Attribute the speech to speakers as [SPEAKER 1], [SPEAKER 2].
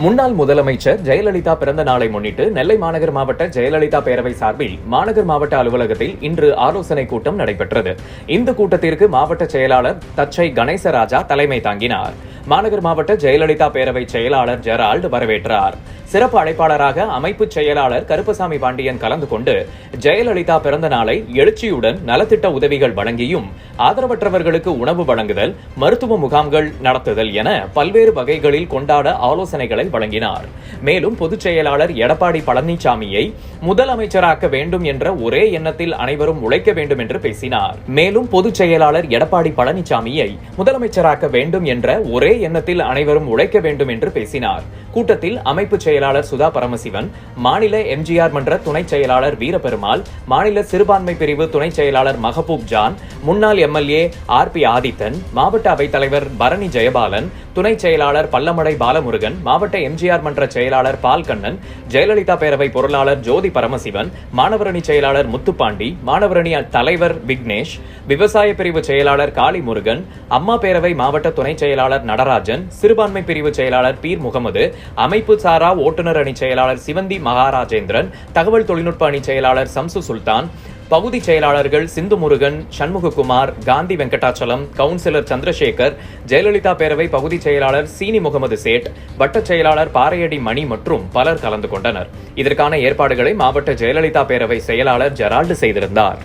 [SPEAKER 1] முன்னாள் முதலமைச்சர் ஜெயலலிதா பிறந்த நாளை முன்னிட்டு நெல்லை மாநகர் மாவட்ட ஜெயலலிதா பேரவை சார்பில் மாநகர் மாவட்ட அலுவலகத்தில் இன்று ஆலோசனை கூட்டம் நடைபெற்றது. இந்த கூட்டத்திற்கு மாவட்ட செயலாளர் தச்சை கணேசராஜா தலைமை தாங்கினார். மாநகர் மாவட்ட ஜெயலலிதா பேரவை செயலாளர் ஜெரால்டு வரவேற்றார். சிறப்பு அழைப்பாளராக அமைப்பு செயலாளர் கருப்பசாமி பாண்டியன் கலந்து கொண்டு ஜெயலலிதா பிறந்த நாளை எழுச்சியுடன் நலத்திட்ட உதவிகள் வழங்கியும், ஆதரவற்றவர்களுக்கு உணவு வழங்குதல், மருத்துவ முகாம்கள் நடத்துதல் என பல்வேறு வகைகளில் கொண்டாட ஆலோசனைகளை வழங்கினார். மேலும் பொதுச் செயலாளர் எடப்பாடி பழனிசாமியை முதலமைச்சராக்க வேண்டும் என்ற ஒரே எண்ணத்தில் அனைவரும் உழைக்க வேண்டும் என்று பேசினார். மேலும் பொதுச் செயலாளர் எடப்பாடி பழனிசாமியை முதலமைச்சராக்க வேண்டும் என்ற ஒரே எண்ணத்தில் அனைவரும் உழைக்க வேண்டும் என்று பேசினார். கூட்டத்தில் அமைப்பு செயலாளர் சுதா பரமசிவன், மாநில எம்ஜிஆர் மன்ற துணை செயலாளர் வீரபெருமாள், மாநில சிறுபான்மை பிரிவு துணை செயலாளர் மஹபூப் ஜான், முன்னாள் எம்எல்ஏ RP ஆதித்தன், மாவட்ட அவைத்தலைவர் பரணி ஜெயபாலன், துணை செயலாளர் பல்லமடை பாலமுருகன், மாவட்ட எம்ஜிஆர் மன்ற செயலாளர் பால்கண்ணன், ஜெயலலிதா பேரவை பொருளாளர் ஜோதி பரமசிவன், மாணவரணி செயலாளர் முத்துப்பாண்டி, மாணவரணி தலைவர் விக்னேஷ், விவசாய பிரிவு செயலாளர் காளிமுருகன், அம்மா பேரவை மாவட்ட துணை செயலாளர் நடராஜன், சிறுபான்மை பிரிவு செயலாளர் பீர் முகமது, அமைப்பு சாரா ஓட்டுநர் அணி செயலாளர் சிவந்தி மகாராஜேந்திரன், தகவல் தொழில்நுட்ப அணி செயலாளர் சம்சு சுல்தான், பகுதி செயலாளர்கள் சிந்து முருகன், சண்முககுமார், காந்தி வெங்கடாச்சலம், கவுன்சிலர் சந்திரசேகர், ஜெயலலிதா பேரவை பகுதி செயலாளர் சீனி முகமது சேட், வட்ட செயலாளர் பாறையடி மணி மற்றும் பலர் கலந்து கொண்டனர். இதற்கான ஏற்பாடுகளை மாவட்ட ஜெயலலிதா பேரவை செயலாளர் ஜெரால்டு செய்திருந்தார்.